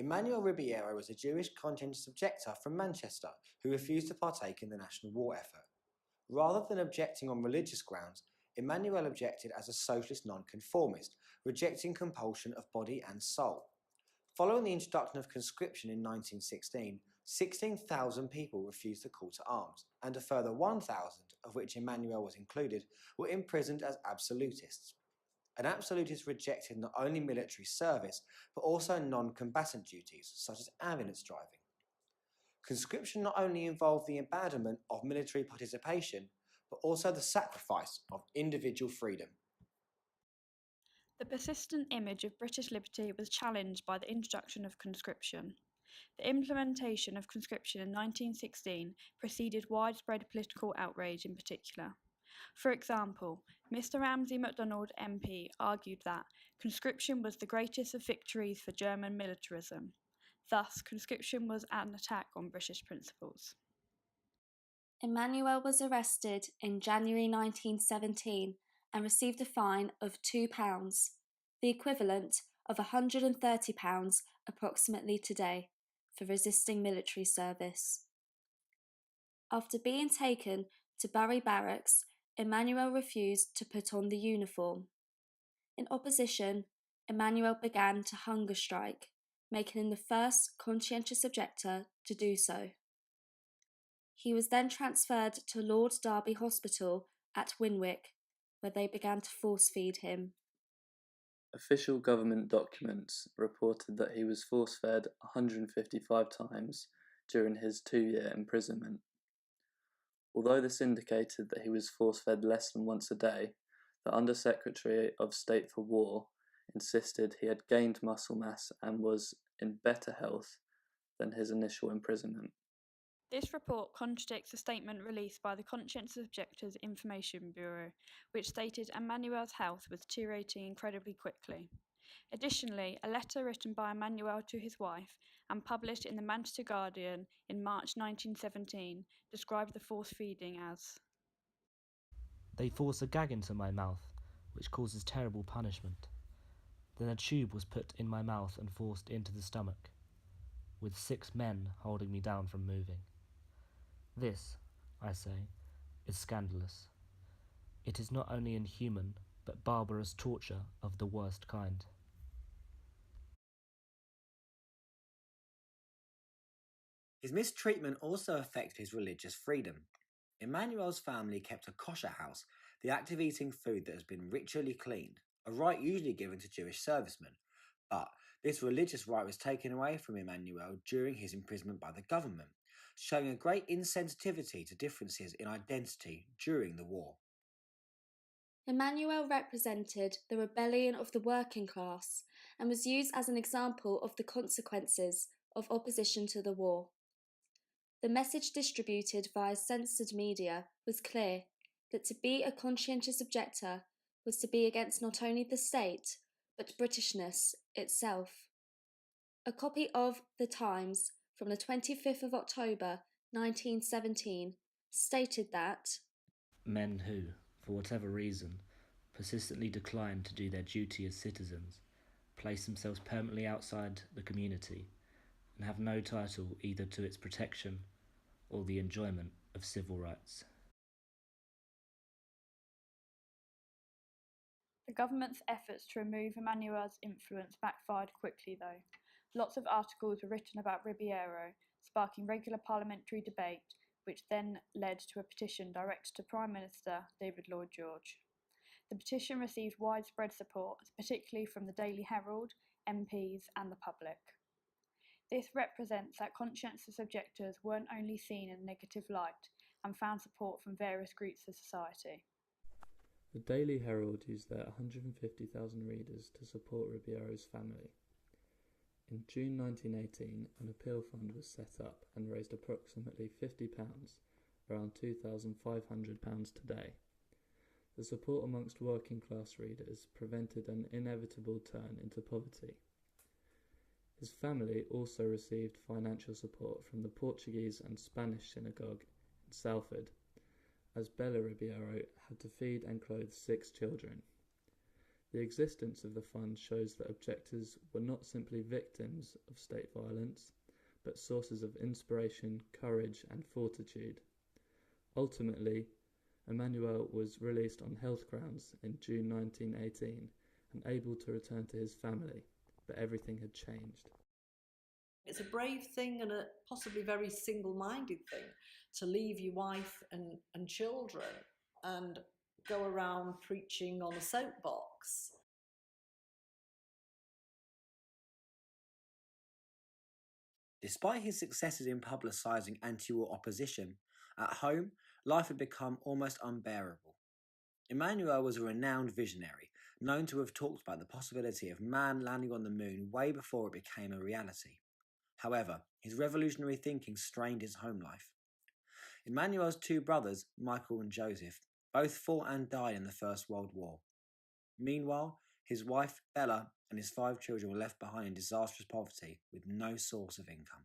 Emmanuel Ribeiro was a Jewish conscientious objector from Manchester who refused to partake in the national war effort. Rather than objecting on religious grounds, Emmanuel objected as a socialist nonconformist, rejecting compulsion of body and soul. Following the introduction of conscription in 1916, 16,000 people refused the call to arms, and a further 1,000, of which Emmanuel was included, were imprisoned as absolutists. An absolutist rejected not only military service, but also non-combatant duties, such as ambulance driving. Conscription not only involved the abandonment of military participation, but also the sacrifice of individual freedom. The persistent image of British liberty was challenged by the introduction of conscription. The implementation of conscription in 1916 preceded widespread political outrage in particular. For example, Mr. Ramsay MacDonald MP argued that conscription was the greatest of victories for German militarism. Thus, conscription was an attack on British principles. Emmanuel was arrested in January 1917 and received a fine of £2, the equivalent of £130 approximately today, for resisting military service. After being taken to Barry Barracks, Emmanuel refused to put on the uniform. In opposition, Emmanuel began to hunger strike, making him the first conscientious objector to do so. He was then transferred to Lord Derby Hospital at Winwick, where they began to force-feed him. Official government documents reported that he was force-fed 155 times during his 2-year imprisonment. Although this indicated that he was force-fed less than once a day, the Under-Secretary of State for War insisted he had gained muscle mass and was in better health than his initial imprisonment. This report contradicts a statement released by the Conscientious Objectors Information Bureau, which stated Emmanuel's health was deteriorating incredibly quickly. Additionally, a letter written by Emmanuel to his wife and published in the Manchester Guardian in March 1917 described the force feeding as: "They force a gag into my mouth, which causes terrible punishment. Then a tube was put in my mouth and forced into the stomach, with 6 men holding me down from moving. This, I say, is scandalous. It is not only inhuman, but barbarous torture of the worst kind." His mistreatment also affected his religious freedom. Emmanuel's family kept a kosher house, the act of eating food that has been ritually cleaned, a right usually given to Jewish servicemen. But this religious right was taken away from Emmanuel during his imprisonment by the government, showing a great insensitivity to differences in identity during the war. Emmanuel represented the rebellion of the working class and was used as an example of the consequences of opposition to the war. The message distributed via censored media was clear that to be a conscientious objector was to be against not only the state, but Britishness itself. A copy of The Times from the 25th of October 1917 stated that Men who, for whatever reason, persistently decline to do their duty as citizens, place themselves permanently outside the community, and have no title either to its protection or the enjoyment of civil rights. The government's efforts to remove Emmanuel's influence backfired quickly, though. Lots of articles were written about Ribeiro, sparking regular parliamentary debate, which then led to a petition directed to Prime Minister David Lloyd George. The petition received widespread support, particularly from the Daily Herald, MPs and the public. This represents that conscientious objectors weren't only seen in a negative light and found support from various groups of society. The Daily Herald used their 150,000 readers to support Ribeiro's family. In June 1918, an appeal fund was set up and raised approximately £50, around £2,500 today. The support amongst working class readers prevented an inevitable turn into poverty. His family also received financial support from the Portuguese and Spanish synagogue in Salford, as Bella Ribeiro had to feed and clothe 6 children. The existence of the fund shows that objectors were not simply victims of state violence, but sources of inspiration, courage and fortitude. Ultimately, Emmanuel was released on health grounds in June 1918 and able to return to his family, but everything had changed. It's a brave thing and a possibly very single-minded thing to leave your wife and children and go around preaching on a soapbox. Despite his successes in publicising anti-war opposition, at home, life had become almost unbearable. Emmanuel was a renowned visionary, known to have talked about the possibility of man landing on the moon way before it became a reality. However, his revolutionary thinking strained his home life. Emmanuel's two brothers, Michael and Joseph, both fought and died in the First World War. Meanwhile, his wife, Bella, and his 5 children were left behind in disastrous poverty with no source of income.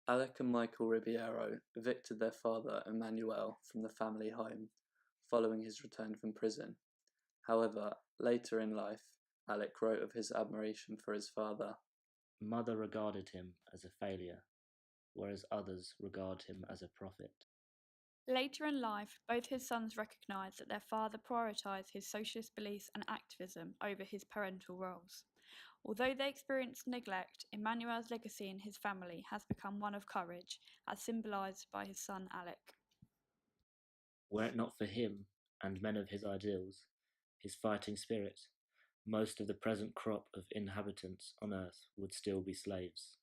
Alec and Michael Ribeiro evicted their father, Emmanuel, from the family home, following his return from prison. However, later in life, Alec wrote of his admiration for his father. Mother regarded him as a failure, whereas others regard him as a prophet. Later in life, both his sons recognised that their father prioritised his socialist beliefs and activism over his parental roles. Although they experienced neglect, Emmanuel's legacy in his family has become one of courage, as symbolised by his son Alec. Were it not for him and men of his ideals, his fighting spirit, most of the present crop of inhabitants on earth would still be slaves.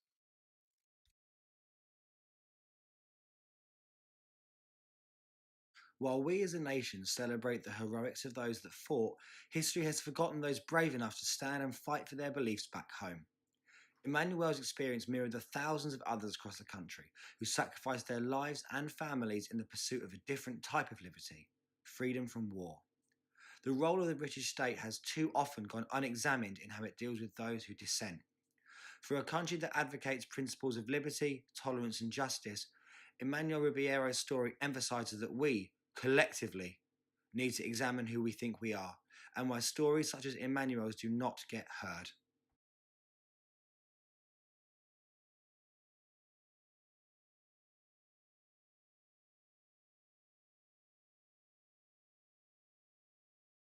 While we as a nation celebrate the heroics of those that fought, history has forgotten those brave enough to stand and fight for their beliefs back home. Emmanuel's experience mirrored the thousands of others across the country who sacrificed their lives and families in the pursuit of a different type of liberty, freedom from war. The role of the British state has too often gone unexamined in how it deals with those who dissent. For a country that advocates principles of liberty, tolerance and justice, Emmanuel Ribeiro's story emphasises that we, collectively, need to examine who we think we are and why stories such as Emmanuel's do not get heard.